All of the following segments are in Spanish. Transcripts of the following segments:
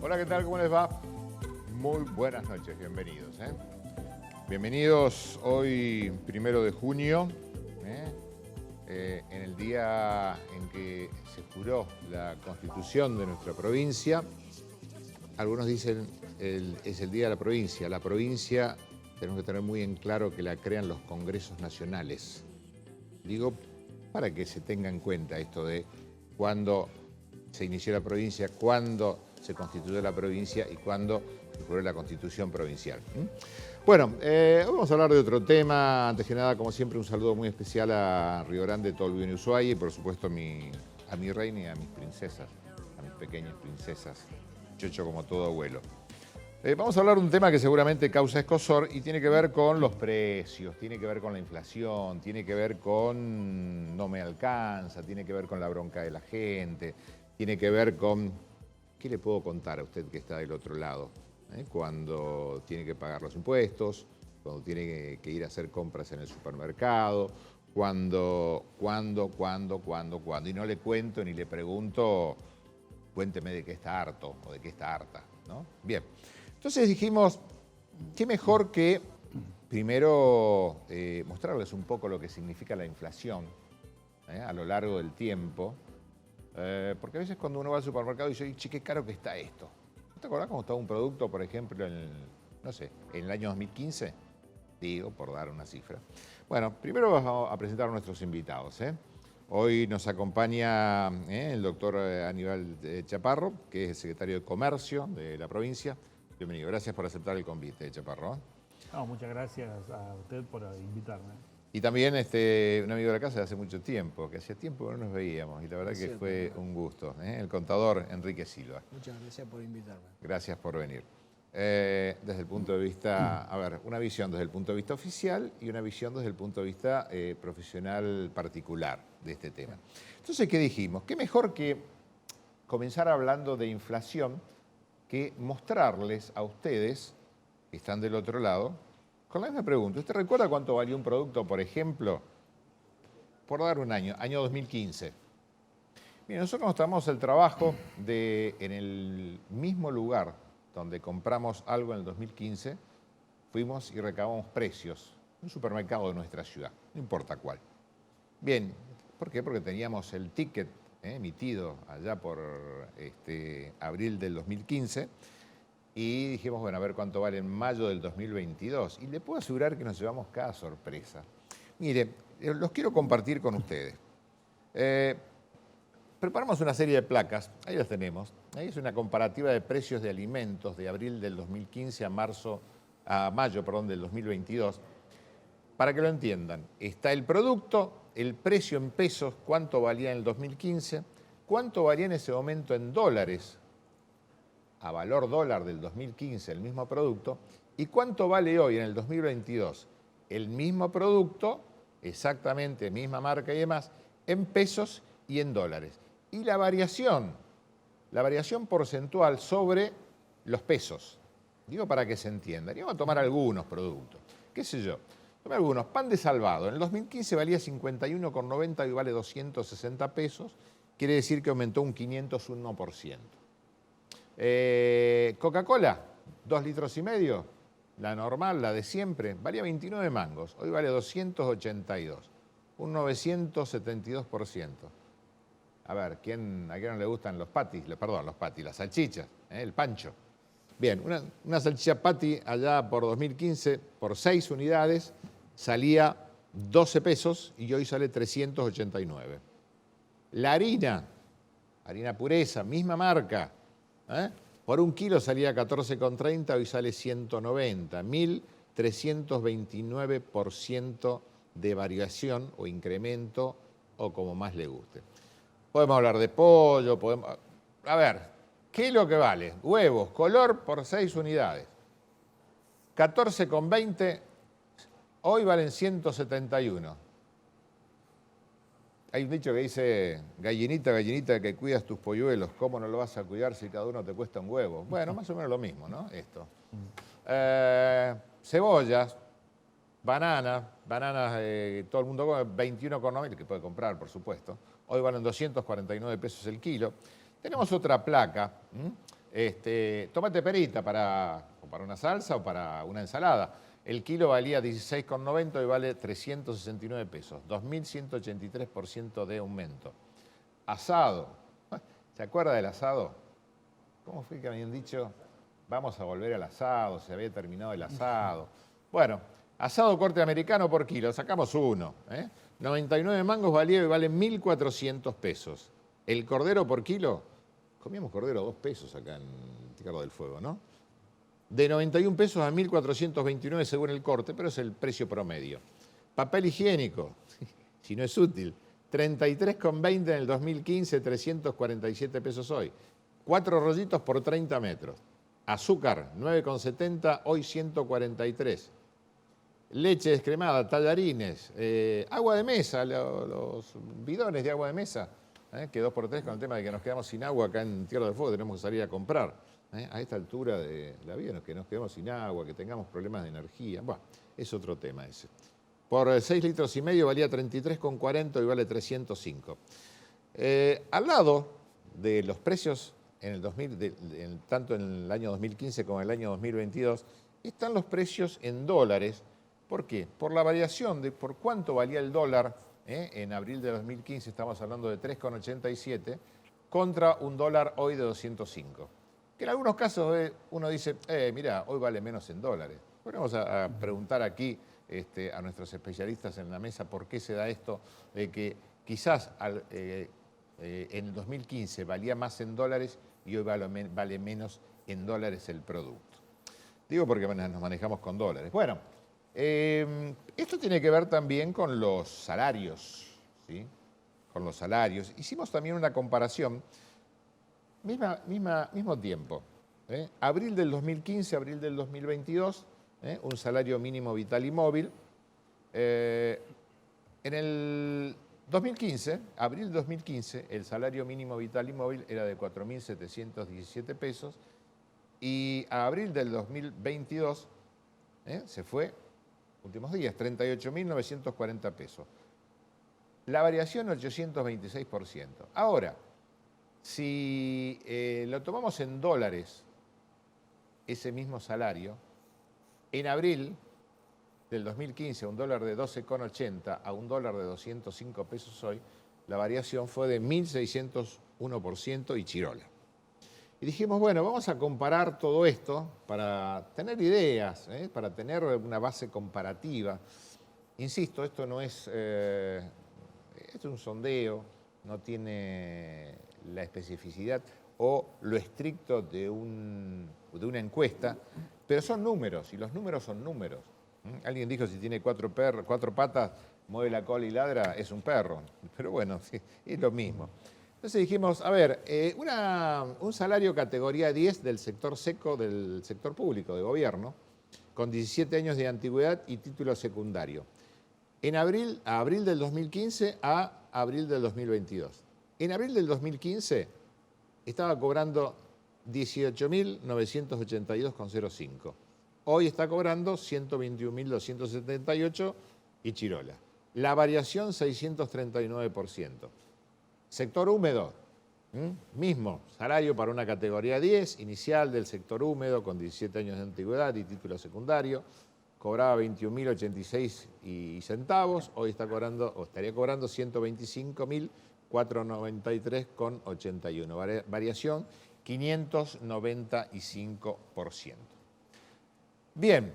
Hola, ¿qué tal? ¿Cómo les va? Muy buenas noches, bienvenidos. Bienvenidos hoy, 1 de junio, en el día en que se juró la Constitución de nuestra provincia. Algunos dicen es el Día de la Provincia. La provincia tenemos que tener muy en claro que la crean los congresos nacionales. Digo, para que se tenga en cuenta esto de cuándo se inició la provincia, cuándo se constituyó la provincia y cuándo se juró la Constitución provincial. Bueno, hoy vamos a hablar de otro tema. Antes que nada, como siempre, un saludo muy especial a Río Grande, Tolhuin y Ushuaia y por supuesto a mi reina y a mis princesas, a mis pequeñas princesas, chocho como todo abuelo. Vamos a hablar de un tema que seguramente causa escozor y tiene que ver con los precios, tiene que ver con la inflación, tiene que ver con no me alcanza, tiene que ver con la bronca de la gente, tiene que ver con qué le puedo contar a usted que está del otro lado, cuando tiene que pagar los impuestos, cuando tiene que ir a hacer compras en el supermercado, cuando, y no le cuento ni le pregunto, cuénteme de qué está harto o de qué está harta, ¿no? Bien. Entonces dijimos, qué mejor que primero mostrarles un poco lo que significa la inflación a lo largo del tiempo, porque a veces cuando uno va al supermercado dice, che, qué caro que está esto. ¿No te acordás cómo estaba un producto, por ejemplo, en el año 2015? Digo, por dar una cifra. Bueno, primero vamos a presentar a nuestros invitados. Hoy nos acompaña el doctor Aníbal Chaparro, que es el secretario de Comercio de la provincia. Bienvenido, gracias por aceptar el convite, Chaparro. No, muchas gracias a usted por invitarme. Y también un amigo de la casa de hace mucho tiempo, que hacía tiempo que no nos veíamos y la verdad que fue un gusto. El contador Enrique Silva. Muchas gracias por invitarme. Gracias por venir. Desde el punto de vista, a ver, una visión desde el punto de vista oficial y una visión desde el punto de vista profesional particular de este tema. Entonces, ¿qué dijimos? ¿Qué mejor que comenzar hablando de inflación que mostrarles a ustedes, que están del otro lado, con la misma pregunta? ¿Usted recuerda cuánto valía un producto, por ejemplo, por dar un año 2015? Bien, nosotros nos tomamos el trabajo de, en el mismo lugar donde compramos algo en el 2015, fuimos y recabamos precios, un supermercado de nuestra ciudad, no importa cuál. Bien, ¿por qué? Porque teníamos el ticket emitido allá por abril del 2015 y dijimos, bueno, a ver cuánto vale en mayo del 2022. Y le puedo asegurar que nos llevamos cada sorpresa. Mire, los quiero compartir con ustedes. Preparamos una serie de placas, ahí las tenemos. Ahí es una comparativa de precios de alimentos de abril del 2015 a mayo del 2022. Para que lo entiendan, está el producto, el precio en pesos, cuánto valía en el 2015, cuánto valía en ese momento en dólares, a valor dólar del 2015 el mismo producto, y cuánto vale hoy en el 2022 el mismo producto, exactamente misma marca y demás, en pesos y en dólares. Y la variación porcentual sobre los pesos. Digo para que se entienda. Y vamos a tomar algunos productos. ¿Qué sé yo? Tomé algunos. Pan de Salvado. En el 2015 valía 51,90 y vale 260 pesos. Quiere decir que aumentó un 501%. Coca-Cola, 2,5 litros. La normal, la de siempre, valía 29 mangos. Hoy vale 282. Un 972%. A ver, ¿a quién no le gustan los patis? Las salchichas, el pancho. Bien, una salchicha patty allá por 2015, por 6 unidades, salía 12 pesos y hoy sale 389. La harina pureza, misma marca, por 1 kilo salía 14,30, hoy sale 190. 1.329% de variación o incremento o como más le guste. Podemos hablar de pollo, A ver, ¿qué es lo que vale? Huevos, color por 6 unidades. 14,20, hoy valen 171. Hay un dicho que dice, gallinita, gallinita que cuidas tus polluelos, ¿cómo no lo vas a cuidar si cada uno te cuesta un huevo? Bueno, más o menos lo mismo, ¿no? Esto. Cebollas, bananas, todo el mundo come, 21,90, que puede comprar, por supuesto. Hoy valen 249 pesos el kilo. Tenemos otra placa, Tomate perita o para una salsa o para una ensalada. El kilo valía 16,90 y vale 369 pesos, 2.183% de aumento. Asado. ¿Se acuerda del asado? ¿Cómo fue que habían dicho? Vamos a volver al asado, se había terminado el asado. Bueno, asado corte americano por kilo, sacamos uno. 99 mangos valía y vale 1.400 pesos. El cordero por kilo, comíamos cordero a 2 pesos acá en Tierra del Fuego, ¿no? De 91 pesos a 1.429 según el corte, pero es el precio promedio. Papel higiénico, si no es útil, 33,20 en el 2015, 347 pesos hoy. 4 rollitos por 30 metros. Azúcar, 9,70, hoy 143. Leche descremada, tallarines, agua de mesa, los bidones de agua de mesa, que 2x3 con el tema de que nos quedamos sin agua acá en Tierra del Fuego, tenemos que salir a comprar. A esta altura de la vida, que nos quedemos sin agua, que tengamos problemas de energía. Bueno, es otro tema ese. Por 6 litros y medio valía 33,40 y vale 305. Al lado de los precios, tanto en el año 2015 como en el año 2022, están los precios en dólares. ¿Por qué? Por la variación de por cuánto valía el dólar. En abril de 2015 estamos hablando de 3,87 contra un dólar hoy de 205. Que en algunos casos uno dice, mira, hoy vale menos en dólares. Bueno, vamos a preguntar aquí a nuestros especialistas en la mesa por qué se da esto de que quizás en el 2015 valía más en dólares y hoy vale menos en dólares el producto. Digo porque nos manejamos con dólares. Bueno, esto tiene que ver también con los salarios, ¿sí? Con los salarios. Hicimos también una comparación. Mismo tiempo. Abril del 2015, abril del 2022, un salario mínimo vital y móvil. En el 2015, abril del 2015, el salario mínimo vital y móvil era de 4.717 pesos y a abril del 2022 se fue, últimos días, 38.940 pesos. La variación 826%. Ahora, si lo tomamos en dólares, ese mismo salario, en abril del 2015, un dólar de 12,80 a un dólar de 205 pesos hoy, la variación fue de 1.601% y chirola. Y dijimos, bueno, vamos a comparar todo esto para tener ideas, para tener una base comparativa. Insisto, esto no es, esto es un sondeo, no tiene la especificidad o lo estricto de una encuesta, pero son números, y los números son números. Alguien dijo, si tiene cuatro patas, mueve la cola y ladra, es un perro. Pero bueno, sí, es lo mismo. Entonces dijimos, a ver, un salario categoría 10 del sector seco, del sector público, de gobierno, con 17 años de antigüedad y título secundario. A abril del 2015 a abril del 2022. En abril del 2015 estaba cobrando 18.982,05. Hoy está cobrando 121.278 y chirola. La variación 639%. Sector húmedo, mismo salario para una categoría 10, inicial del sector húmedo con 17 años de antigüedad y título secundario. Cobraba 21.086 y centavos, hoy está cobrando, o estaría cobrando 125.493,81. Variación 595%. Bien,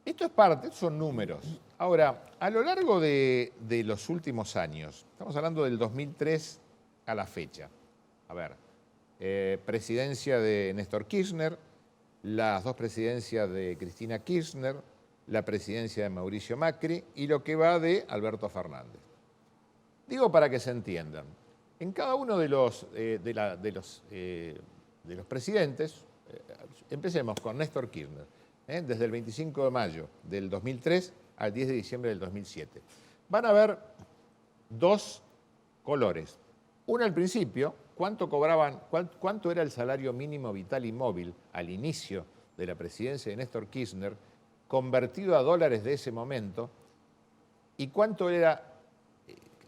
esto es parte, son números. Ahora, a lo largo de los últimos años, estamos hablando del 2003 a la fecha. A ver, presidencia de Néstor Kirchner, las dos presidencias de Cristina Kirchner, la presidencia de Mauricio Macri y lo que va de Alberto Fernández. Digo para que se entiendan. En cada uno de los presidentes, empecemos con Néstor Kirchner, desde el 25 de mayo del 2003 al 10 de diciembre del 2007. Van a ver dos colores. Uno al principio, cuánto era el salario mínimo vital y móvil al inicio de la presidencia de Néstor Kirchner, convertido a dólares de ese momento, y cuánto era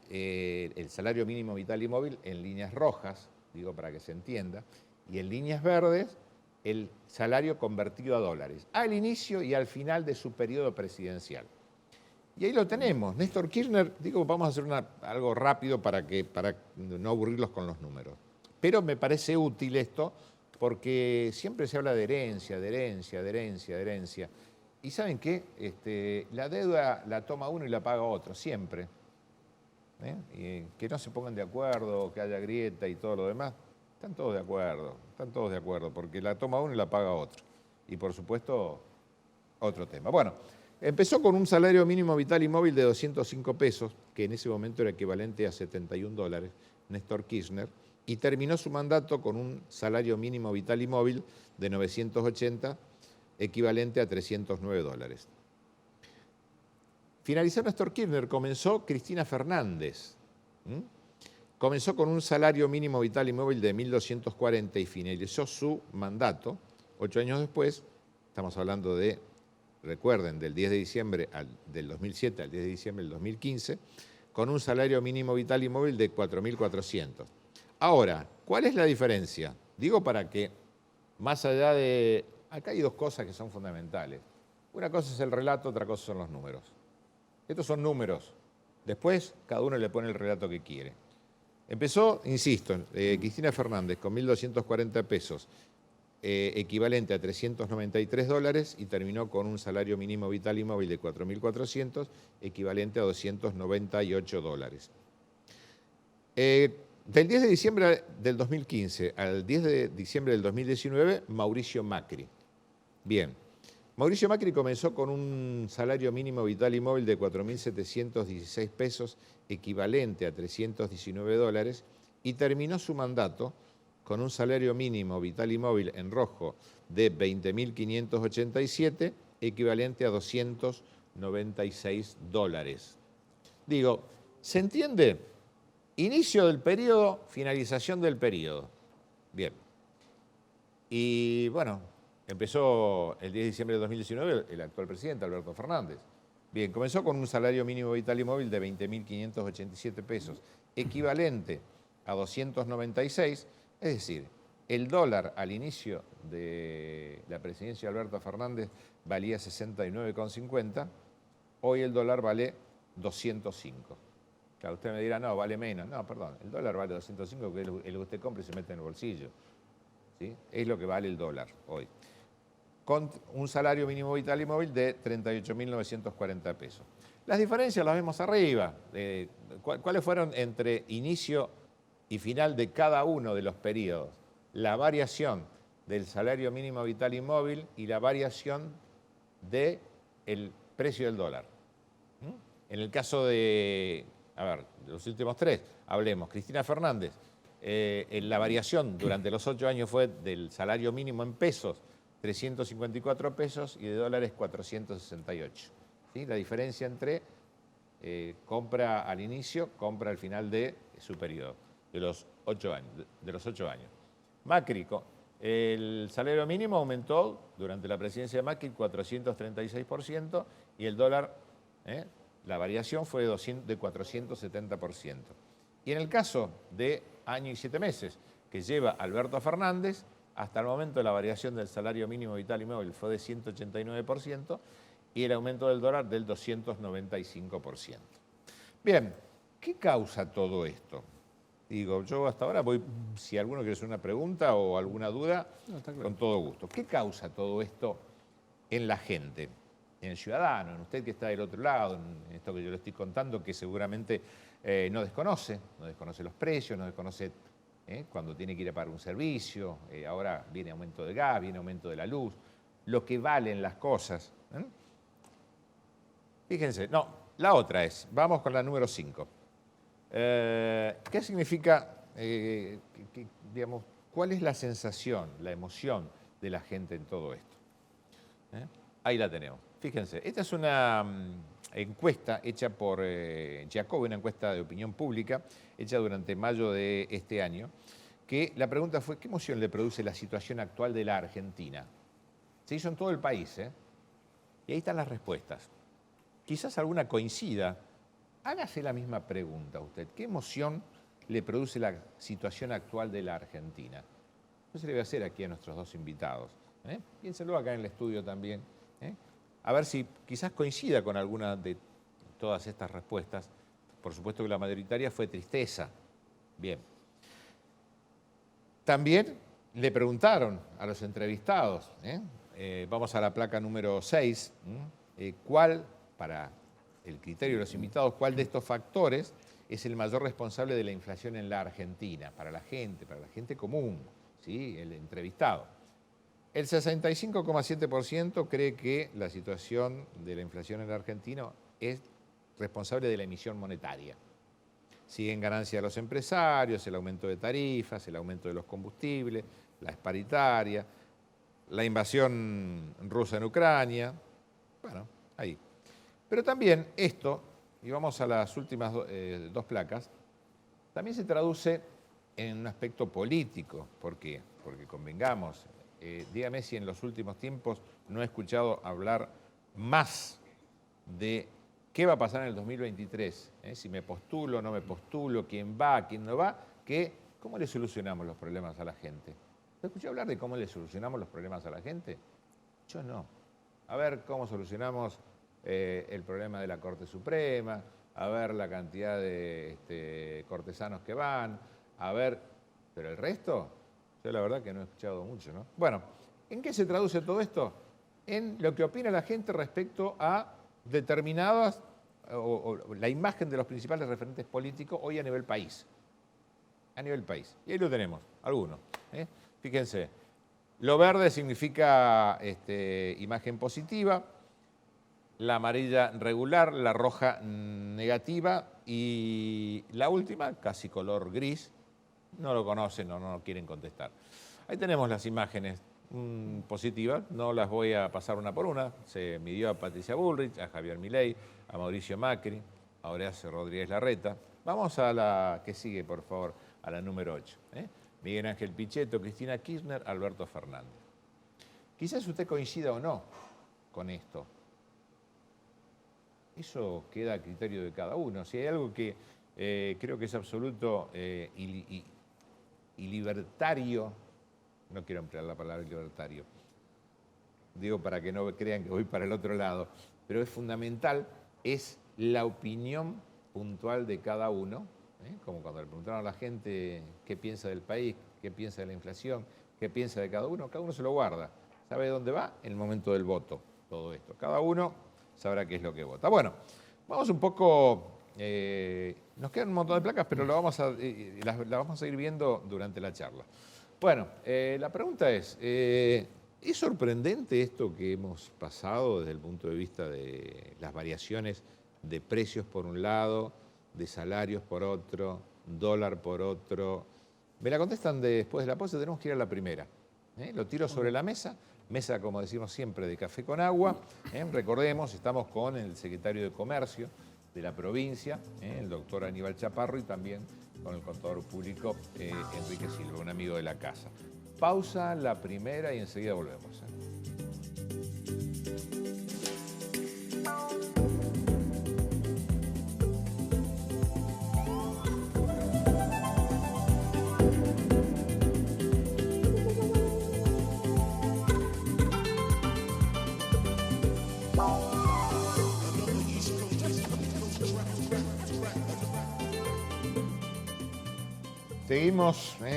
el salario mínimo vital y móvil en líneas rojas, digo para que se entienda, y en líneas verdes el salario convertido a dólares, al inicio y al final de su periodo presidencial. Y ahí lo tenemos. Néstor Kirchner, digo, vamos a hacer algo rápido para no aburrirlos con los números. Pero me parece útil esto porque siempre se habla de herencia, de herencia, de herencia, de herencia. ¿Y saben qué? La deuda la toma uno y la paga otro, siempre. Y que no se pongan de acuerdo, que haya grieta y todo lo demás. Están todos de acuerdo, porque la toma uno y la paga otro. Y por supuesto, otro tema. Bueno, empezó con un salario mínimo vital y móvil de 205 pesos, que en ese momento era equivalente a 71 dólares, Néstor Kirchner, y terminó su mandato con un salario mínimo vital y móvil de 980, equivalente a 309 dólares. Finalizó Néstor Kirchner, comenzó Cristina Fernández. Comenzó con un salario mínimo vital y móvil de 1.240 y finalizó su mandato 8 años después. Estamos hablando de, recuerden, del 10 de diciembre del 2007 al 10 de diciembre del 2015, con un salario mínimo vital y móvil de 4.400. Ahora, ¿cuál es la diferencia? Digo para que, más allá de... Acá hay dos cosas que son fundamentales. Una cosa es el relato, otra cosa son los números. Estos son números. Después, cada uno le pone el relato que quiere. Empezó, insisto, Cristina Fernández con 1.240 pesos, equivalente a 393 dólares, y terminó con un salario mínimo vital y móvil de 4.400, equivalente a 298 dólares. Del 10 de diciembre del 2015 al 10 de diciembre del 2019, Mauricio Macri. Bien, Mauricio Macri comenzó con un salario mínimo vital y móvil de 4.716 pesos, equivalente a 319 dólares, y terminó su mandato con un salario mínimo vital y móvil en rojo de 20.587, equivalente a 296 dólares. Digo, ¿se entiende? Inicio del periodo, finalización del periodo. Bien. Y bueno, empezó el 10 de diciembre de 2019 el actual presidente, Alberto Fernández. Bien, comenzó con un salario mínimo vital y móvil de 20.587 pesos, equivalente a 296, es decir, el dólar al inicio de la presidencia de Alberto Fernández valía 69,50, hoy el dólar vale 205. Claro, usted me dirá, no, vale menos. No, perdón, el dólar vale 205, que es lo que usted compra y se mete en el bolsillo. ¿Sí? Es lo que vale el dólar hoy. Con un salario mínimo vital y móvil de 38.940 pesos. Las diferencias las vemos arriba. ¿Cuáles fueron entre inicio y final de cada uno de los periodos? La variación del salario mínimo vital y móvil y la variación del precio del dólar. En el caso de, los últimos tres, hablemos, Cristina Fernández, la variación durante los 8 años fue del salario mínimo en pesos, 354 pesos, y de dólares 468. ¿Sí? La diferencia entre compra al inicio, compra al final de su periodo, de los 8 años. Macri, el salario mínimo aumentó durante la presidencia de Macri 436%, y el dólar, la variación fue de 470%. Y en el caso de año y 7 meses que lleva Alberto Fernández, hasta el momento la variación del salario mínimo vital y móvil fue de 189% y el aumento del dólar del 295%. Bien, ¿qué causa todo esto? Digo, yo hasta ahora voy, si alguno quiere hacer una pregunta o alguna duda, con todo gusto. ¿Qué causa todo esto en la gente? En el ciudadano, en usted que está del otro lado, en esto que yo le estoy contando, que seguramente no desconoce los precios, no desconoce cuando tiene que ir a pagar un servicio, ahora viene aumento de gas, viene aumento de la luz, lo que valen las cosas. Fíjense, no, la otra es, vamos con la número 5. ¿Qué significa, digamos, cuál es la sensación, la emoción de la gente en todo esto? Ahí la tenemos. Fíjense, esta es una encuesta hecha por Jacobi, una encuesta de opinión pública, hecha durante mayo de este año, que la pregunta fue, ¿qué emoción le produce la situación actual de la Argentina? Se hizo en todo el país, y ahí están las respuestas. Quizás alguna coincida. Hágase la misma pregunta a usted. ¿Qué emoción le produce la situación actual de la Argentina? Yo se le voy a hacer aquí a nuestros dos invitados. Piénsenlo acá en el estudio también. A ver si quizás coincida con alguna de todas estas respuestas. Por supuesto que la mayoritaria fue tristeza. Bien. También le preguntaron a los entrevistados, vamos a la placa número 6, ¿cuál, para el criterio de los invitados, cuál de estos factores es el mayor responsable de la inflación en la Argentina? Para la gente común, ¿sí? El entrevistado. El 65,7% cree que la situación de la inflación en la Argentina es responsable de la emisión monetaria. Siguen ganancias de los empresarios, el aumento de tarifas, el aumento de los combustibles, la paritaria, la invasión rusa en Ucrania. Bueno, ahí. Pero también esto, y vamos a las últimas dos placas, también se traduce en un aspecto político. ¿Por qué? Porque convengamos, dígame si en los últimos tiempos no he escuchado hablar más de qué va a pasar en el 2023, si me postulo, no me postulo, quién va, quién no va, que cómo le solucionamos los problemas a la gente. ¿Te escuché hablar de cómo le solucionamos los problemas a la gente? Yo no. A ver cómo solucionamos el problema de la Corte Suprema, a ver la cantidad de cortesanos que van, a ver, pero el resto, yo la verdad que no he escuchado mucho, ¿no? Bueno, ¿en qué se traduce todo esto? En lo que opina la gente respecto a determinadas, o la imagen de los principales referentes políticos hoy a nivel país. A nivel país. Y ahí lo tenemos, algunos. Fíjense, lo verde significa imagen positiva, la amarilla regular, la roja negativa y la última, casi color gris, no lo conocen o no quieren contestar. Ahí tenemos las imágenes positivas, no las voy a pasar una por una. Se midió a Patricia Bullrich, a Javier Milei, a Mauricio Macri, a Horacio Rodríguez Larreta. Vamos a la que sigue, por favor, a la número 8. Miguel Ángel Pichetto, Cristina Kirchner, Alberto Fernández. Quizás usted coincida o no con esto. Eso queda a criterio de cada uno. Si hay algo que creo que es absoluto y libertario, no quiero emplear la palabra libertario, digo para que no crean que voy para el otro lado, pero es fundamental, es la opinión puntual de cada uno, como cuando le preguntaron a la gente qué piensa del país, qué piensa de la inflación, qué piensa de cada uno se lo guarda. ¿Sabe dónde va? En el momento del voto, todo esto. Cada uno sabrá qué es lo que vota. Bueno, vamos un poco, nos quedan un montón de placas, pero las vamos a ir viendo durante la charla. Bueno, la pregunta ¿es sorprendente esto que hemos pasado desde el punto de vista de las variaciones de precios por un lado, de salarios por otro, dólar por otro? Me la contestan después de la pausa, tenemos que ir a la primera. Lo tiro sobre la mesa, como decimos siempre, de café con agua. Recordemos, estamos con el secretario de Comercio de la provincia, el doctor Aníbal Chaparro, y también con el contador público Enrique Silva, un amigo de la casa. Pausa la primera y enseguida volvemos.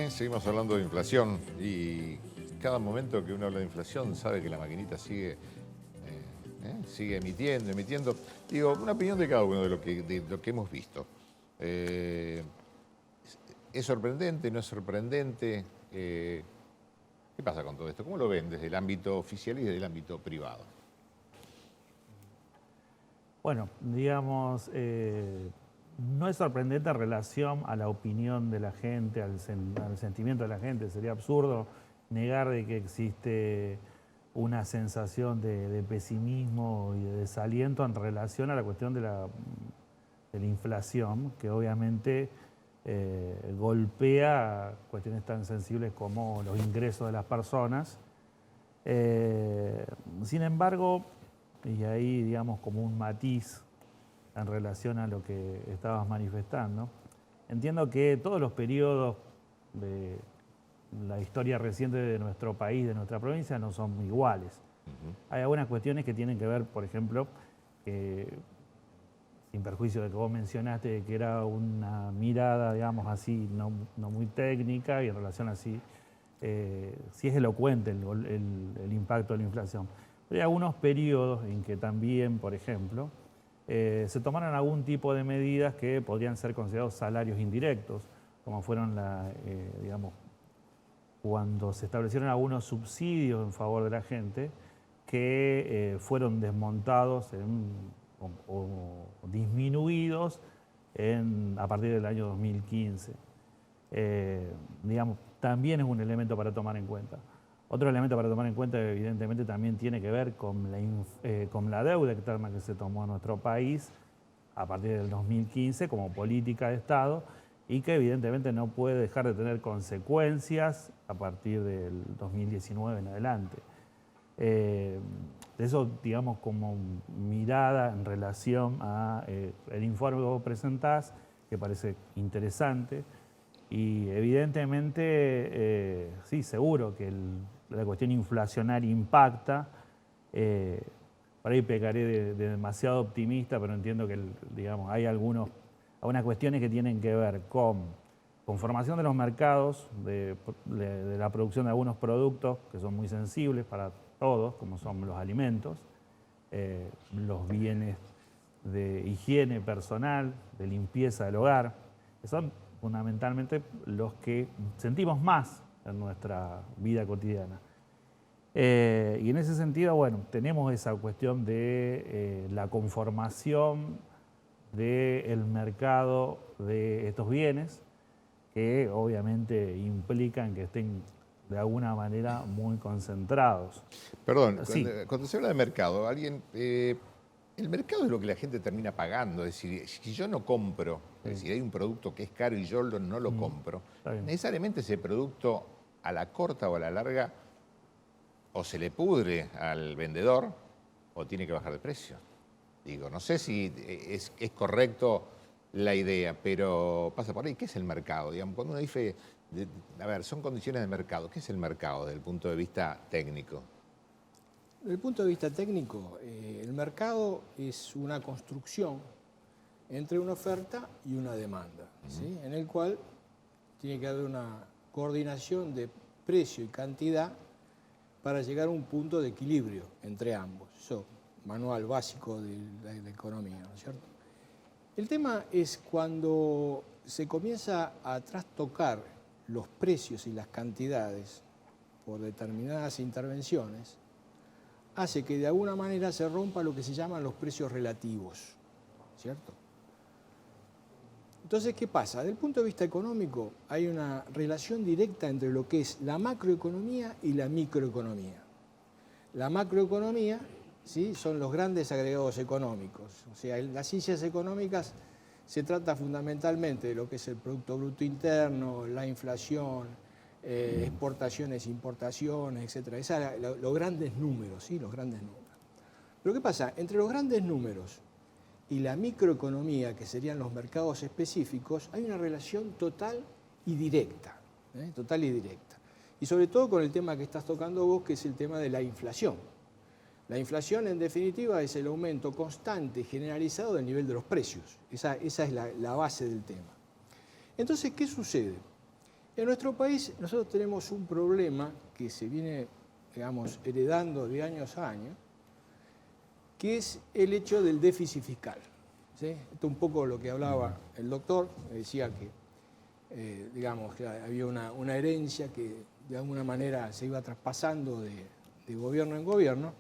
Seguimos hablando de inflación y cada momento que uno habla de inflación sabe que la maquinita sigue emitiendo. Digo, una opinión de cada uno de lo que hemos visto. ¿Es sorprendente? ¿No es sorprendente? ¿Qué pasa con todo esto? ¿Cómo lo ven desde el ámbito oficial y desde el ámbito privado? Bueno, digamos, no es sorprendente en relación a la opinión de la gente, al sentimiento de la gente. Sería absurdo negar de que existe una sensación de pesimismo y de desaliento en relación a la cuestión de la inflación, que obviamente golpea cuestiones tan sensibles como los ingresos de las personas. Sin embargo, y ahí digamos como un matiz en relación a lo que estabas manifestando, entiendo que todos los periodos de la historia reciente de nuestro país, de nuestra provincia, no son iguales. Hay algunas cuestiones que tienen que ver, por ejemplo, sin perjuicio de que vos mencionaste que era una mirada, digamos así, no muy técnica y en relación así, sí es elocuente el impacto de la inflación. Pero hay algunos periodos en que también, por ejemplo, se tomaron algún tipo de medidas que podrían ser considerados salarios indirectos, como fueron, digamos, cuando se establecieron algunos subsidios en favor de la gente que fueron desmontados o disminuidos a partir del año 2015. Digamos, también es un elemento para tomar en cuenta. Otro elemento para tomar en cuenta, evidentemente, también tiene que ver con la deuda externa que se tomó en nuestro país a partir del 2015 como política de Estado y que evidentemente no puede dejar de tener consecuencias a partir del 2019 en adelante. Eso, digamos, como mirada en relación a el informe que vos presentás, que parece interesante. Y evidentemente, sí, seguro que la cuestión inflacionaria impacta. Por ahí pecaré de demasiado optimista, pero entiendo que, digamos, hay algunas cuestiones que tienen que ver con formación de los mercados, de la producción de algunos productos que son muy sensibles para todos, como son los alimentos, los bienes de higiene personal, de limpieza del hogar, que son fundamentalmente los que sentimos más en nuestra vida cotidiana. Y en ese sentido, bueno, tenemos esa cuestión de la conformación del mercado de estos bienes, que obviamente implican que estén de alguna manera muy concentrados. Perdón, Sí. cuando se habla de mercado, el mercado es lo que la gente termina pagando. Es decir, si yo no compro, es decir, hay un producto que es caro y yo no lo compro, necesariamente ese producto a la corta o a la larga o se le pudre al vendedor o tiene que bajar de precio. Digo, no sé si es correcto la idea, pero pasa por ahí. ¿Qué es el mercado? Digamos, cuando uno dice, a ver, son condiciones de mercado. ¿Qué es el mercado desde el punto de vista técnico? Desde el punto de vista técnico, el mercado es una construcción entre una oferta y una demanda, ¿sí? En el cual tiene que haber una coordinación de precio y cantidad para llegar a un punto de equilibrio entre ambos. Eso, manual básico de la economía, ¿no es cierto? El tema es cuando se comienza a trastocar los precios y las cantidades por determinadas intervenciones, hace que de alguna manera se rompa lo que se llaman los precios relativos, ¿cierto? Entonces, ¿qué pasa? Desde el punto de vista económico hay una relación directa entre lo que es la macroeconomía y la microeconomía. La macroeconomía, ¿sí?, son los grandes agregados económicos. O sea, en las ciencias económicas se trata fundamentalmente de lo que es el Producto Bruto Interno, la inflación, exportaciones, importaciones, etc. Esos son los grandes números, ¿sí?, los grandes números. Pero ¿qué pasa? Entre los grandes números y la microeconomía, que serían los mercados específicos, hay una relación total y directa, total y directa. Y sobre todo con el tema que estás tocando vos, que es el tema de la inflación. La inflación, en definitiva, es el aumento constante y generalizado del nivel de los precios. Esa es la base del tema. Entonces, ¿qué sucede? En nuestro país nosotros tenemos un problema que se viene, digamos, heredando de años a años, que es el hecho del déficit fiscal, ¿sí? Esto es un poco lo que hablaba el doctor, decía que, digamos, que había una herencia que de alguna manera se iba traspasando de gobierno en gobierno.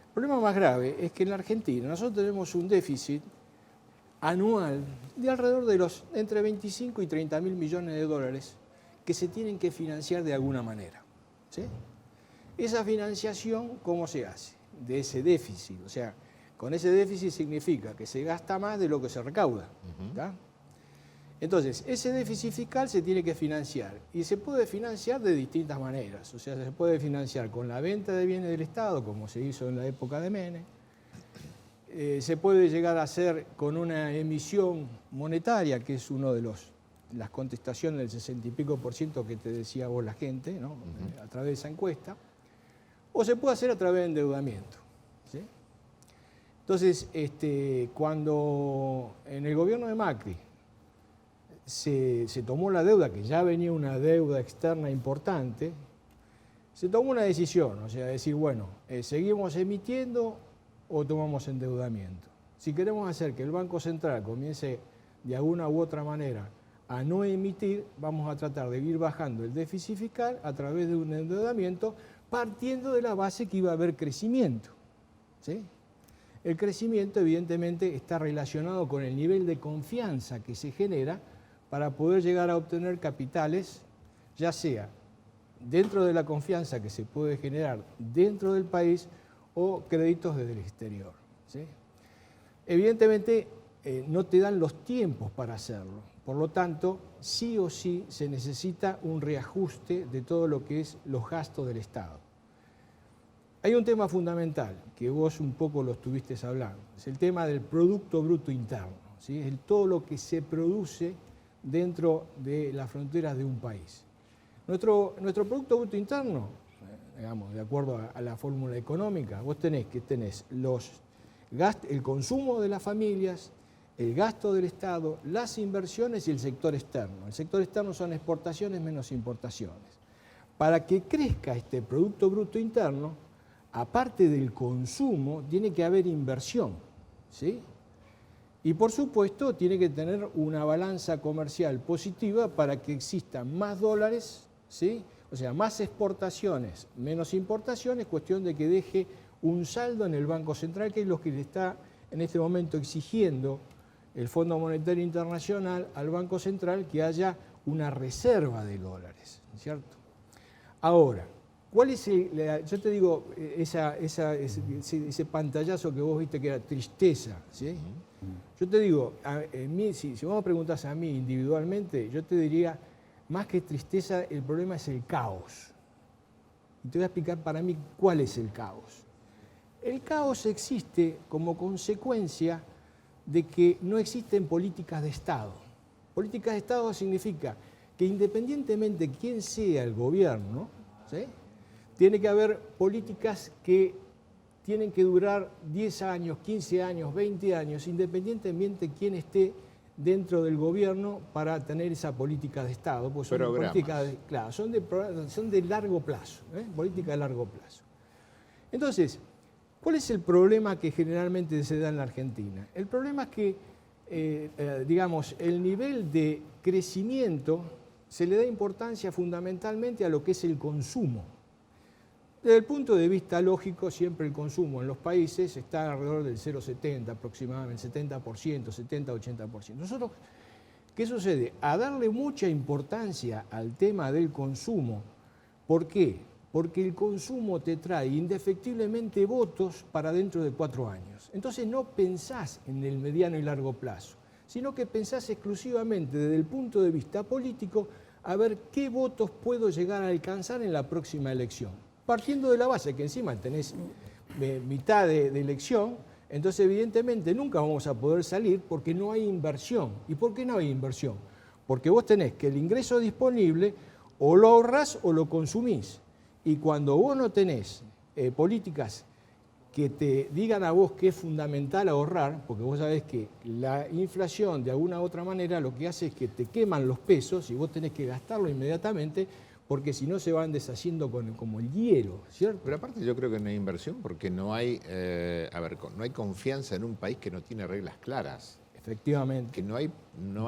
El problema más grave es que en la Argentina nosotros tenemos un déficit anual de alrededor de entre 25 y 30 mil millones de dólares que se tienen que financiar de alguna manera, ¿sí? Esa financiación, ¿cómo se hace? De ese déficit. O sea, con ese déficit significa que se gasta más de lo que se recauda. ¿Tá? Entonces, ese déficit fiscal se tiene que financiar y se puede financiar de distintas maneras. O sea, se puede financiar con la venta de bienes del Estado, como se hizo en la época de Menem. Se puede llegar a hacer con una emisión monetaria, que es uno de los las contestaciones del 60 y pico % que te decía vos la gente, ¿no? A través de esa encuesta, o se puede hacer a través de endeudamiento, ¿sí? Entonces, cuando en el gobierno de Macri se tomó la deuda, que ya venía una deuda externa importante, se tomó una decisión, o sea, decir, bueno, ¿seguimos emitiendo o tomamos endeudamiento? Si queremos hacer que el Banco Central comience de alguna u otra manera a no emitir, vamos a tratar de ir bajando el déficit fiscal a través de un endeudamiento, partiendo de la base que iba a haber crecimiento, ¿sí? El crecimiento evidentemente está relacionado con el nivel de confianza que se genera para poder llegar a obtener capitales, ya sea dentro de la confianza que se puede generar dentro del país o créditos desde el exterior, ¿sí? Evidentemente no te dan los tiempos para hacerlo, por lo tanto, sí o sí se necesita un reajuste de todo lo que es los gastos del Estado. Hay un tema fundamental, que vos un poco lo estuviste hablando, es el tema del Producto Bruto Interno, ¿sí? Es todo lo que se produce dentro de las fronteras de un país. Nuestro Producto Bruto Interno, digamos, de acuerdo a la fórmula económica, vos tenés el consumo de las familias, el gasto del Estado, las inversiones y el sector externo. El sector externo son exportaciones menos importaciones. Para que crezca este Producto Bruto Interno, aparte del consumo, tiene que haber inversión, ¿sí? Y por supuesto tiene que tener una balanza comercial positiva para que existan más dólares, ¿sí? O sea, más exportaciones, menos importaciones, cuestión de que deje un saldo en el Banco Central, que es lo que le está en este momento exigiendo el Fondo Monetario Internacional al Banco Central, que haya una reserva de dólares, ¿cierto? Ahora, ¿cuál es yo te digo, ese pantallazo que vos viste que era tristeza, ¿sí? Yo te digo, si vos me preguntás a mí individualmente, yo te diría, más que tristeza, el problema es el caos. Y te voy a explicar para mí cuál es el caos. El caos existe como consecuencia de que no existen políticas de Estado. Políticas de Estado significa que independientemente de quién sea el gobierno, ¿sí?, tiene que haber políticas que tienen que durar 10 años, 15 años, 20 años, independientemente de quién esté dentro del gobierno para tener esa política de Estado. Pues son políticas claro, son de largo plazo, política de largo plazo. Entonces, ¿cuál es el problema que generalmente se da en la Argentina? El problema es que, digamos, el nivel de crecimiento se le da importancia fundamentalmente a lo que es el consumo. Desde el punto de vista lógico, siempre el consumo en los países está alrededor del 0,70 aproximadamente, 70%, 70-80%. Nosotros, ¿qué sucede? A darle mucha importancia al tema del consumo. ¿Por qué? Porque el consumo te trae indefectiblemente votos para dentro de 4 años. Entonces no pensás en el mediano y largo plazo, sino que pensás exclusivamente desde el punto de vista político a ver qué votos puedo llegar a alcanzar en la próxima elección. Partiendo de la base que encima tenés mitad de elección, entonces evidentemente nunca vamos a poder salir porque no hay inversión. ¿Y por qué no hay inversión? Porque vos tenés que el ingreso disponible o lo ahorrás o lo consumís. Y cuando vos no tenés políticas que te digan a vos que es fundamental ahorrar, porque vos sabés que la inflación de alguna u otra manera lo que hace es que te queman los pesos y vos tenés que gastarlo inmediatamente, porque si no se van deshaciendo como el hielo, ¿cierto? Pero aparte yo creo que no hay inversión porque no hay, no hay confianza en un país que no tiene reglas claras. Efectivamente. Que no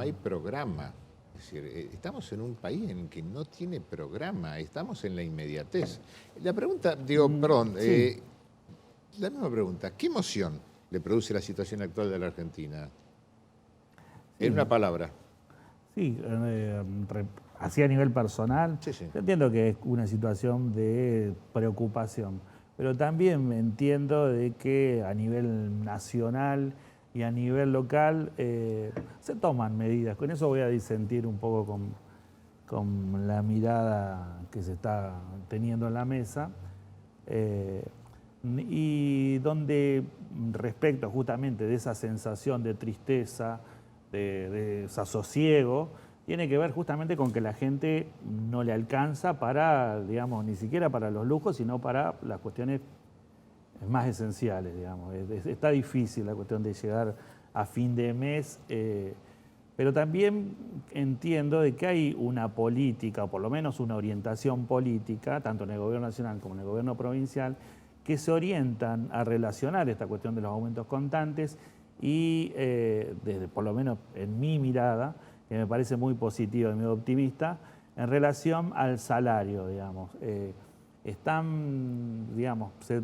hay programa. Es decir, estamos en un país en que no tiene programa, estamos en la inmediatez. La pregunta, Sí. La misma pregunta, ¿qué emoción le produce la situación actual de la Argentina? En una palabra. Sí, así a nivel personal, Sí. yo entiendo que es una situación de preocupación, pero también entiendo de que a nivel nacional y a nivel local se toman medidas. Con eso voy a disentir un poco con la mirada que se está teniendo en la mesa. Y donde respecto justamente de esa sensación de tristeza, de desasosiego, tiene que ver justamente con que la gente no le alcanza para, digamos, ni siquiera para los lujos, sino para las cuestiones más esenciales, digamos. Está difícil la cuestión de llegar a fin de mes, pero también entiendo de que hay una política, o por lo menos una orientación política, tanto en el gobierno nacional como en el gobierno provincial, que se orientan a relacionar esta cuestión de los aumentos constantes y, desde, por lo menos en mi mirada, que me parece muy positiva y muy optimista, en relación al salario, digamos. Se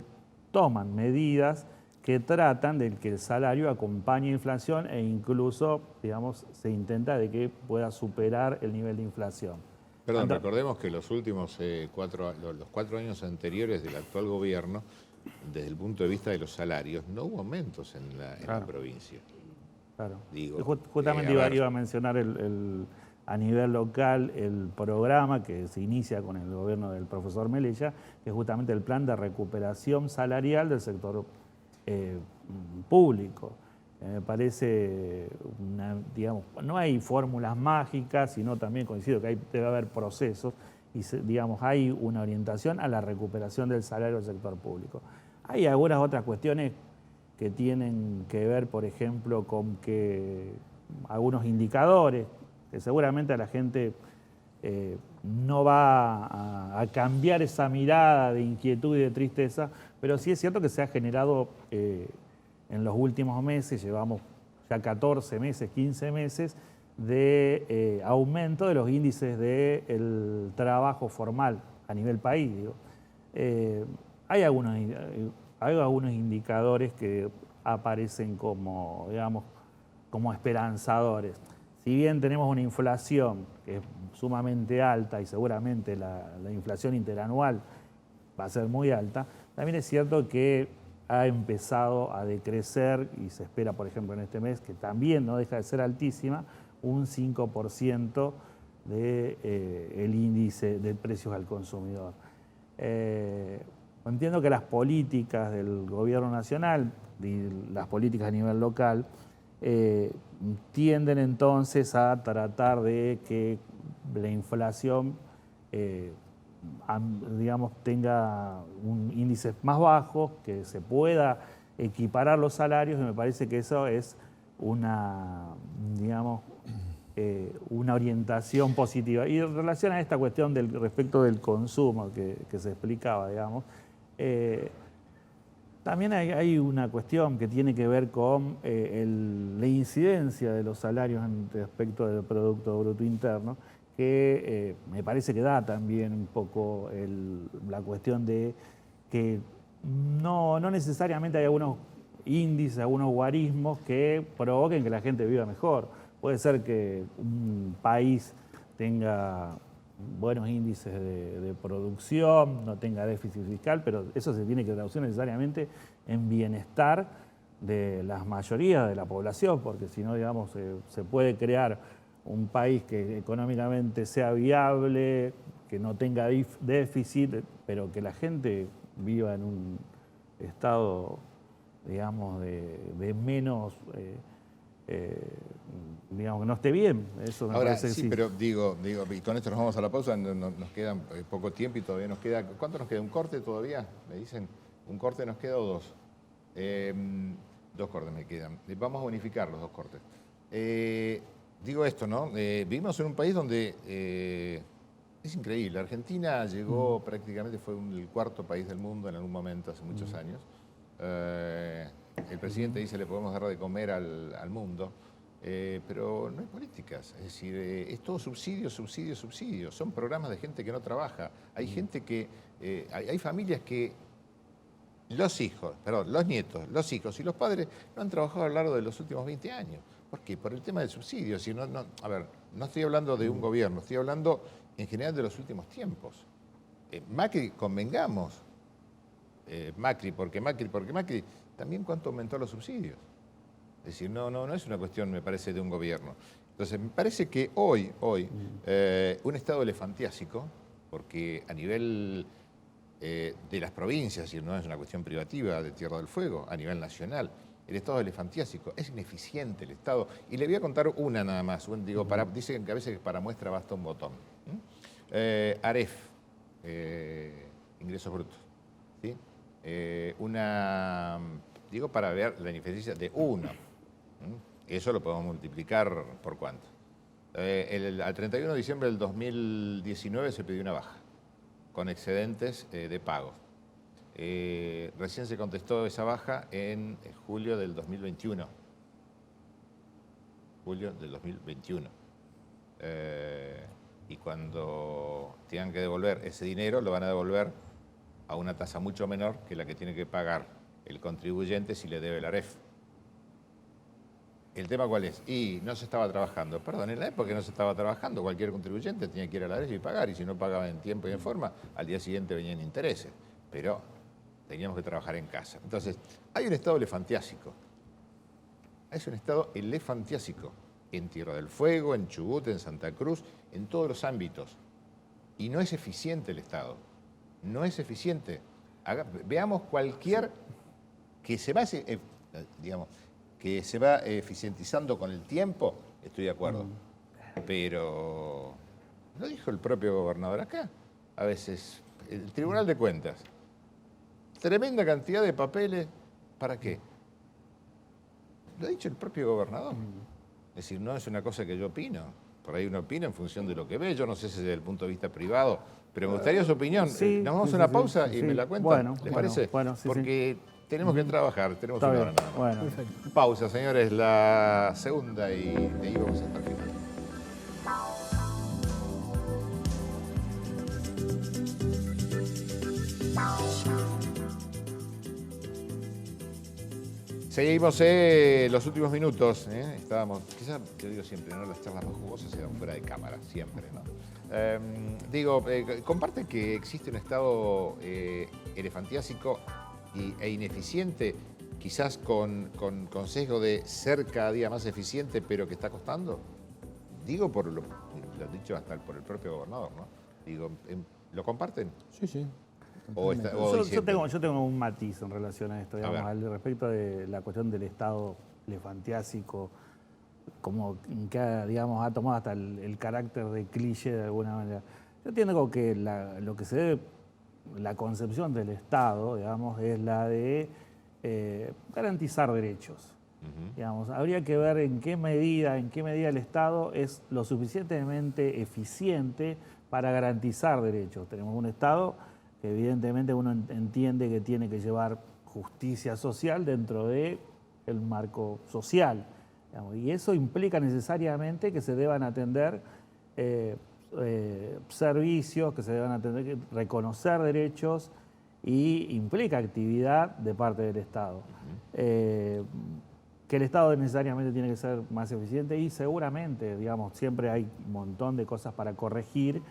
toman medidas que tratan de que el salario acompañe la inflación e incluso, digamos, se intenta de que pueda superar el nivel de inflación. Perdón, recordemos que los últimos los 4 años anteriores del actual gobierno, desde el punto de vista de los salarios, no hubo aumentos en la provincia. Claro. Digo, justamente iba a mencionar a nivel local el programa que se inicia con el gobierno del profesor Melella, que es justamente el plan de recuperación salarial del sector público. Me parece, digamos, no hay fórmulas mágicas, sino también coincido que debe haber procesos y, digamos, hay una orientación a la recuperación del salario del sector público. Hay algunas otras cuestiones que tienen que ver, por ejemplo, con que algunos indicadores, que seguramente a la gente no va a cambiar esa mirada de inquietud y de tristeza, pero sí es cierto que se ha generado en los últimos meses, llevamos ya 14 meses, 15 meses, de aumento de los índices del trabajo formal a nivel país. Digo. Hay algunos indicadores que aparecen como, digamos, como esperanzadores. Si bien tenemos una inflación que es sumamente alta y seguramente la inflación interanual va a ser muy alta, también es cierto que ha empezado a decrecer y se espera, por ejemplo, en este mes, que también no deja de ser altísima, un 5% del índice de precios al consumidor. Entiendo que las políticas del gobierno nacional y las políticas a nivel local tienden entonces a tratar de que la inflación digamos, tenga un índice más bajo, que se pueda equiparar los salarios, y me parece que eso es una, digamos, una orientación positiva. Y en relación a esta cuestión respecto del consumo que se explicaba, digamos, también hay una cuestión que tiene que ver con la incidencia de los salarios respecto del Producto Bruto Interno, que me parece que da también un poco la cuestión de que no necesariamente hay algunos índices, algunos guarismos que provoquen que la gente viva mejor. Puede ser que un país tenga buenos índices de producción, no tenga déficit fiscal, pero eso se tiene que traducir necesariamente en bienestar de la mayoría de la población, porque si no, digamos, se puede crear un país que económicamente sea viable, que no tenga déficit, pero que la gente viva en un estado, digamos, de menos, digamos, que no esté bien. Eso me Ahora, parece sí, que pero digo, y con esto nos vamos a la pausa, nos queda poco tiempo y todavía nos queda... ¿Cuánto nos queda? ¿Un corte todavía? ¿Me dicen? ¿Un corte nos queda o dos? 2 cortes me quedan. Vamos a unificar los 2 cortes. Digo esto, ¿no? Vivimos en un país donde es increíble. Argentina llegó prácticamente, fue el 4º país del mundo en algún momento, hace muchos años. El presidente dice le podemos dar de comer al mundo, pero no hay políticas. Es decir, es todo subsidio, subsidio, subsidio. Son programas de gente que no trabaja. Hay gente que, hay familias que los nietos, los hijos y los padres no han trabajado a lo largo de los últimos 20 años. ¿Por qué? Por el tema del subsidio. Si no, a ver, no estoy hablando de un gobierno, estoy hablando en general de los últimos tiempos. Macri, convengamos, Macri, también cuánto aumentó los subsidios. Es decir, no es una cuestión, me parece, de un gobierno. Entonces, me parece que hoy un estado elefantiásico, porque a nivel de las provincias, y no es una cuestión privativa de Tierra del Fuego, a nivel nacional, el Estado elefantiásico, es ineficiente el Estado. Y le voy a contar una nada más. Dicen que a veces para muestra basta un botón. AREF, ingresos brutos. ¿Sí? Para ver la ineficiencia de uno. Eso lo podemos multiplicar por cuánto. Al 31 de diciembre del 2019 se pidió una baja, con excedentes de pago. Recién se contestó esa baja en julio del 2021. Julio del 2021. Y cuando tengan que devolver ese dinero, lo van a devolver a una tasa mucho menor que la que tiene que pagar el contribuyente si le debe el AREF. ¿El tema cuál es? Y no se estaba trabajando. Perdón, en la época que no se estaba trabajando, cualquier contribuyente tenía que ir a la AREF y pagar, y si no pagaba en tiempo y en forma, al día siguiente venían intereses. Pero teníamos que trabajar en casa. Entonces, hay un Estado elefantiásico. Es un Estado elefantiásico. En Tierra del Fuego, en Chubut, en Santa Cruz, en todos los ámbitos. Y no es eficiente el Estado. No es eficiente. Veamos cualquier que se va, que se va eficientizando con el tiempo, estoy de acuerdo. Pero, ¿no dijo el propio gobernador acá? A veces, el Tribunal de Cuentas, tremenda cantidad de papeles, ¿para qué? Lo ha dicho el propio gobernador. Es decir, no es una cosa que yo opino. Por ahí uno opina en función de lo que ve. Yo no sé si desde el punto de vista privado, pero me gustaría su opinión. Sí, Nos vamos a una pausa y me la cuentan. ¿Les parece? Porque tenemos que trabajar, tenemos una hora nada más. Pausa, señores, la segunda y de ahí vamos hasta el final. Seguimos los últimos minutos. Estábamos, quizás, yo digo siempre, ¿no? Las charlas más jugosas se dan fuera de cámara, siempre, ¿no? Comparte que existe un Estado elefantiásico e ineficiente, quizás con sesgo de ser cada día más eficiente, pero que está costando. Digo, por lo dicho hasta por el propio gobernador, ¿no? Digo, ¿lo comparten? Sí, sí. Yo tengo un matiz en relación a esto, digamos, al respecto de la cuestión del Estado elefantiásico, como que digamos, ha tomado hasta el carácter de cliché de alguna manera. Yo entiendo que lo que se debe, la concepción del Estado, digamos, es la de garantizar derechos. Digamos, habría que ver en qué medida el Estado es lo suficientemente eficiente para garantizar derechos. Tenemos un Estado que evidentemente uno entiende que tiene que llevar justicia social dentro del marco social. Digamos, y eso implica necesariamente que se deban atender servicios, que se deban atender, reconocer derechos, y implica actividad de parte del Estado. Que el Estado necesariamente tiene que ser más eficiente y seguramente, digamos, siempre hay un montón de cosas para corregir.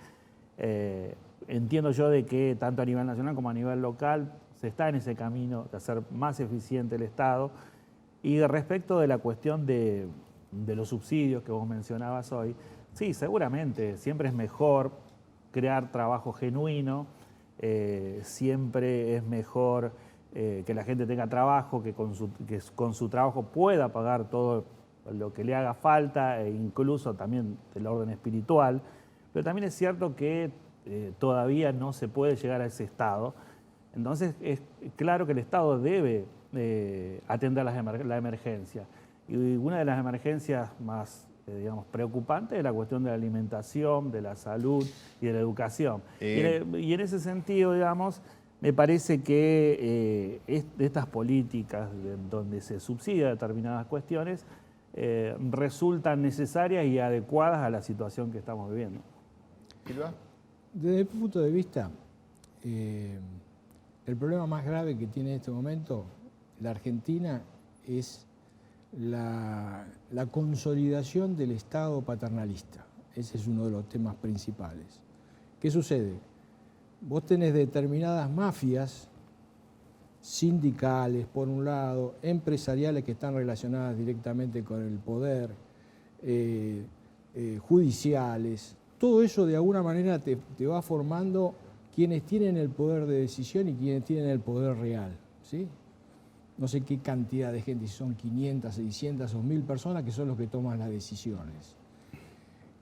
Entiendo yo de que tanto a nivel nacional como a nivel local se está en ese camino de hacer más eficiente el Estado. Y respecto de la cuestión de los subsidios que vos mencionabas hoy, sí, seguramente siempre es mejor crear trabajo genuino, siempre es mejor que la gente tenga trabajo, que con su trabajo pueda pagar todo lo que le haga falta, e incluso también del orden espiritual. Pero también es cierto que todavía no se puede llegar a ese estado. Entonces es claro que el Estado debe atender la emergencia. Y una de las emergencias más preocupantes es la cuestión de la alimentación, de la salud y de la educación. Y en ese sentido, digamos, me parece que estas políticas donde se subsidia determinadas cuestiones resultan necesarias y adecuadas a la situación que estamos viviendo. ¿Silva? Desde mi punto de vista, el problema más grave que tiene en este momento la Argentina es la consolidación del Estado paternalista. Ese es uno de los temas principales. ¿Qué sucede? Vos tenés determinadas mafias sindicales, por un lado, empresariales que están relacionadas directamente con el poder, judiciales. Todo eso de alguna manera te va formando quienes tienen el poder de decisión y quienes tienen el poder real, ¿sí? no sé qué cantidad de gente, si son 500, 600 o 1000 personas que son los que toman las decisiones.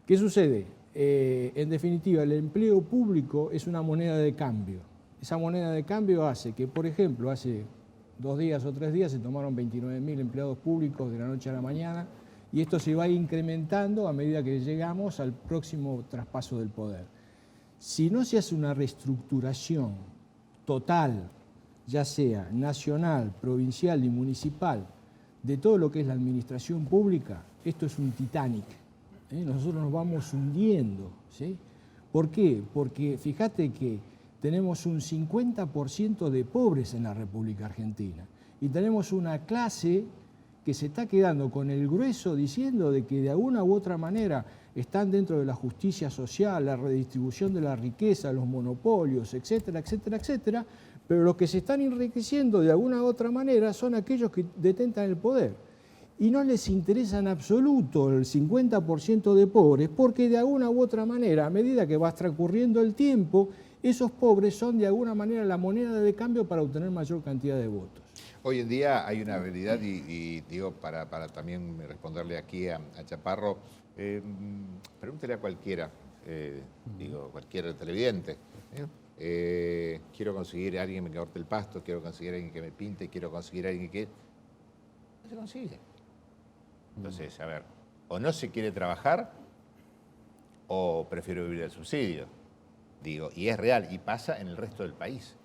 ¿Qué sucede? En definitiva, el empleo público es una moneda de cambio. Esa moneda de cambio hace que, por ejemplo, hace 2 días o 3 días se tomaron 29.000 empleados públicos de la noche a la mañana y esto se va incrementando a medida que llegamos al próximo traspaso del poder. Si no se hace una reestructuración total, ya sea nacional, provincial y municipal, de todo lo que es la administración pública, esto es un Titanic. Nosotros nos vamos hundiendo, ¿sí? ¿Por qué? Porque fíjate que tenemos un 50% de pobres en la República Argentina y tenemos una clase que se está quedando con el grueso diciendo de que de alguna u otra manera están dentro de la justicia social, la redistribución de la riqueza, los monopolios, etcétera, etcétera, etcétera, pero los que se están enriqueciendo de alguna u otra manera son aquellos que detentan el poder. Y no les interesa en absoluto el 50% de pobres, porque de alguna u otra manera, a medida que va transcurriendo el tiempo, esos pobres son de alguna manera la moneda de cambio para obtener mayor cantidad de votos. Hoy en día hay una realidad, y digo, para también responderle aquí a Chaparro, pregúntele a cualquiera, digo, cualquier televidente. Quiero conseguir a alguien que me corte el pasto, quiero conseguir a alguien que me pinte, quiero conseguir a alguien que... No se consigue. Entonces, a ver, o no se quiere trabajar o prefiero vivir del subsidio. Digo, y es real, y pasa en el resto del país.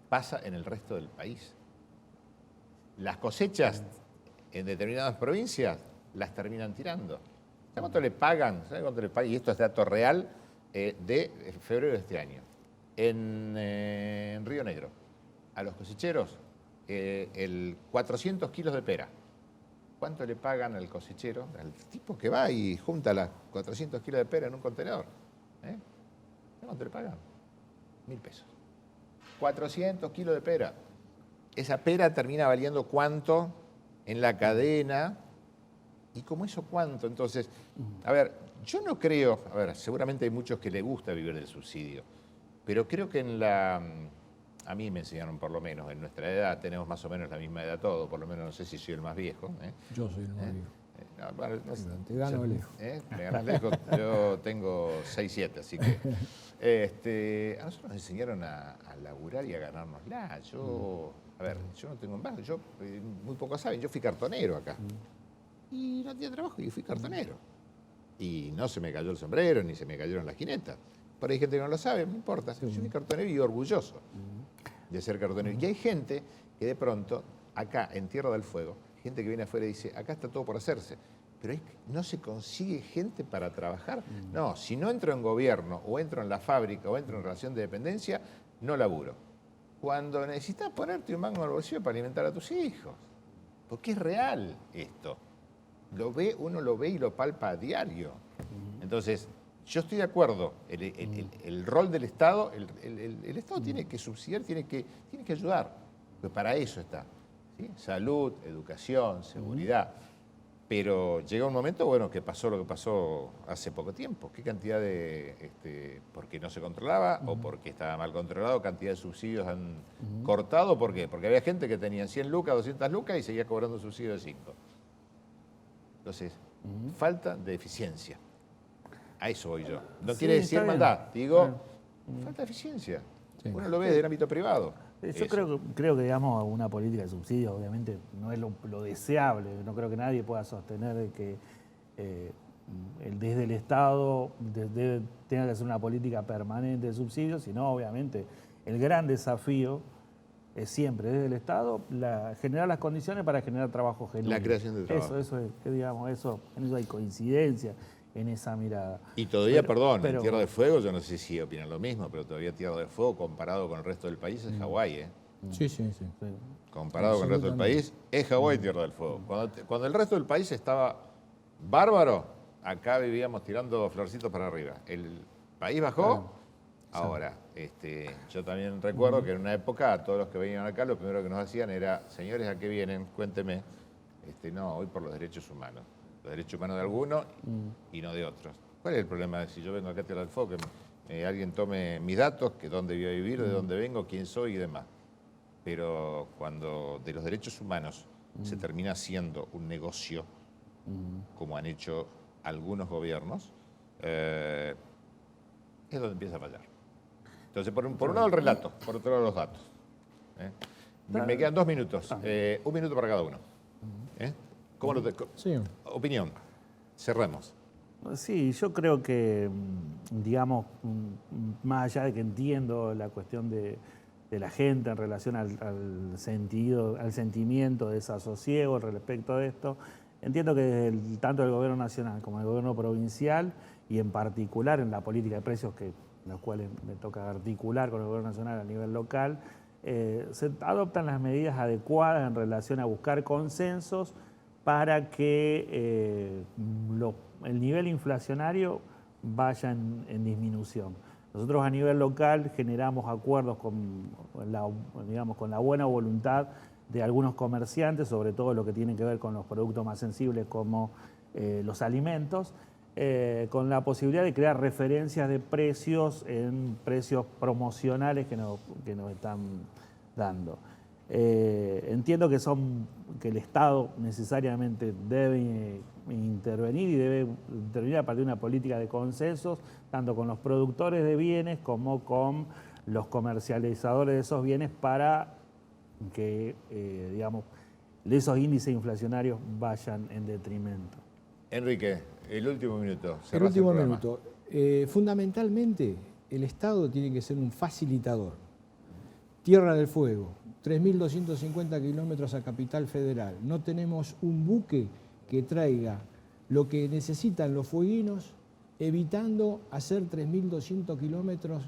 Pasa en el resto del país. Las cosechas en determinadas provincias las terminan tirando. ¿Sabe cuánto le pagan? ¿Sabe cuánto le pagan? Y esto es dato real de febrero de este año. En Río Negro, a los cosecheros, 400 kilos de pera. ¿Cuánto le pagan al cosechero? Al tipo que va y junta las 400 kilos de pera en un contenedor. ¿Cuánto le pagan? 1.000 pesos. 400 kilos de pera. Esa pera termina valiendo cuánto en la cadena. ¿Y cómo eso cuánto? Entonces, a ver, yo no creo, a ver, seguramente hay muchos que les gusta vivir del subsidio, pero creo que a mí me enseñaron por lo menos, en nuestra edad, tenemos más o menos la misma edad todos, por lo menos no sé si soy el más viejo. Yo soy el más viejo. Te gano lejos. Me ganas lejos, yo tengo 6'7", así que a nosotros nos enseñaron a laburar y a ganárnosla. Yo no tengo más, muy pocos saben, yo fui cartonero acá. Y no tenía trabajo y fui cartonero. Y no se me cayó el sombrero, ni se me cayeron las quinetas. Por ahí hay gente que no lo sabe, no importa. Yo fui cartonero y orgulloso de ser cartonero. Y hay gente que de pronto, acá en Tierra del Fuego, gente que viene afuera y dice, acá está todo por hacerse. Pero no se consigue gente para trabajar. No, si no entro en gobierno, o entro en la fábrica, o entro en relación de dependencia, no laburo. Cuando necesitas ponerte un mango en el bolsillo para alimentar a tus hijos. Porque es real esto. Uno lo ve y lo palpa a diario. Entonces, yo estoy de acuerdo, el rol del Estado, el Estado tiene que subsidiar, tiene que ayudar, pues para eso está. ¿Sí? Salud, educación, seguridad. Pero llega un momento, bueno, que pasó lo que pasó hace poco tiempo. ¿Qué cantidad porque no se controlaba o porque estaba mal controlado, cantidad de subsidios han cortado? ¿Por qué? Porque había gente que tenía 100 lucas, 200 lucas y seguía cobrando subsidio de 5. Entonces, falta de eficiencia. A eso voy yo. No quiere decir maldad, digo, falta de eficiencia. Sí. Uno lo ve del ámbito privado. Yo creo que, digamos, una política de subsidio obviamente no es lo deseable. No creo que nadie pueda sostener que desde el Estado tenga que hacer una política permanente de subsidios, sino obviamente el gran desafío es siempre desde el Estado generar las condiciones para generar trabajo genuino. La creación de trabajo. En eso hay coincidencia en esa mirada. Y todavía, en Tierra del Fuego, yo no sé si opinan lo mismo, pero todavía Tierra del Fuego, comparado con el resto del país, es Hawái, Sí. Comparado con el resto del país, es Hawái Tierra del Fuego. Cuando el resto del país estaba bárbaro, acá vivíamos tirando florcitos para arriba. El país bajó, ahora, yo también recuerdo que en una época, a todos los que venían acá, lo primero que nos hacían era, señores, ¿a qué vienen? Cuénteme. No, hoy por los derechos humanos. Los derechos humanos de algunos y no de otros. ¿Cuál es el problema de si yo vengo acá a Tierra del Fuego, que alguien tome mis datos, que dónde voy a vivir, de dónde vengo, quién soy y demás? pero cuando de los derechos humanos se termina haciendo un negocio, como han hecho algunos gobiernos, es donde empieza a fallar. Entonces, por un lado el relato, por otro lado los datos. Me quedan 2 minutos, 1 minuto para cada uno. ¿Cómo lo Sí. Opinión, cerremos. Sí, yo creo que, digamos, más allá de que entiendo la cuestión de la gente en relación al sentimiento de desasosiego respecto de esto, entiendo que tanto el gobierno nacional como el gobierno provincial, y en particular en la política de precios, los cuales me toca articular con el gobierno nacional a nivel local, se adoptan las medidas adecuadas en relación a buscar consensos para que el nivel inflacionario vaya en disminución. Nosotros a nivel local generamos acuerdos con la buena voluntad de algunos comerciantes, sobre todo lo que tiene que ver con los productos más sensibles como los alimentos, con la posibilidad de crear referencias de precios en precios promocionales que nos están dando. Entiendo que el Estado necesariamente debe intervenir y debe intervenir a partir de una política de consensos, tanto con los productores de bienes como con los comercializadores de esos bienes, para que, esos índices inflacionarios vayan en detrimento. Enrique, el último minuto. El último minuto. Fundamentalmente, el Estado tiene que ser un facilitador. Tierra del Fuego, 3.250 kilómetros a Capital Federal. No tenemos un buque que traiga lo que necesitan los fueguinos, evitando hacer 3.200 kilómetros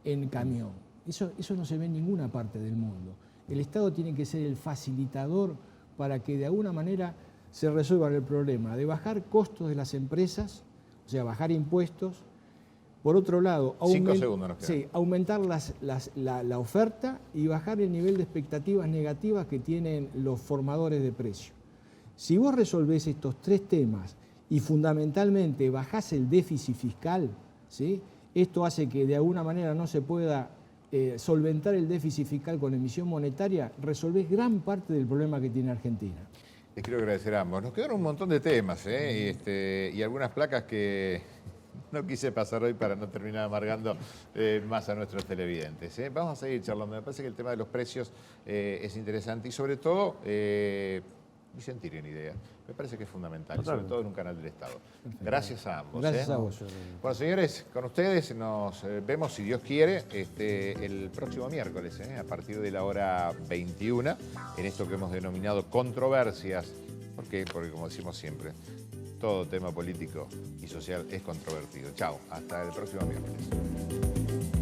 en camión. Eso no se ve en ninguna parte del mundo. El Estado tiene que ser el facilitador para que de alguna manera se resuelva el problema de bajar costos de las empresas, o sea, bajar impuestos. Por otro lado, 5 segundos nos quedan. Sí, aumentar la oferta y bajar el nivel de expectativas negativas que tienen los formadores de precios. Si vos resolvés estos 3 temas y fundamentalmente bajás el déficit fiscal, ¿sí? Esto hace que de alguna manera no se pueda solventar el déficit fiscal con emisión monetaria, resolvés gran parte del problema que tiene Argentina. Les quiero agradecer a ambos. Nos quedaron un montón de temas y algunas placas que no quise pasar hoy para no terminar amargando más a nuestros televidentes. Vamos a seguir charlando. Me parece que el tema de los precios es interesante y sobre todo mi sentir en idea. Me parece que es fundamental, y sobre todo en un canal del Estado. Gracias a ambos. Gracias a vos. Bueno, señores, con ustedes nos vemos, si Dios quiere, el próximo miércoles, a partir de la hora 21, en esto que hemos denominado controversias. ¿Por qué? Porque, como decimos siempre, todo tema político y social es controvertido. Chao, hasta el próximo miércoles.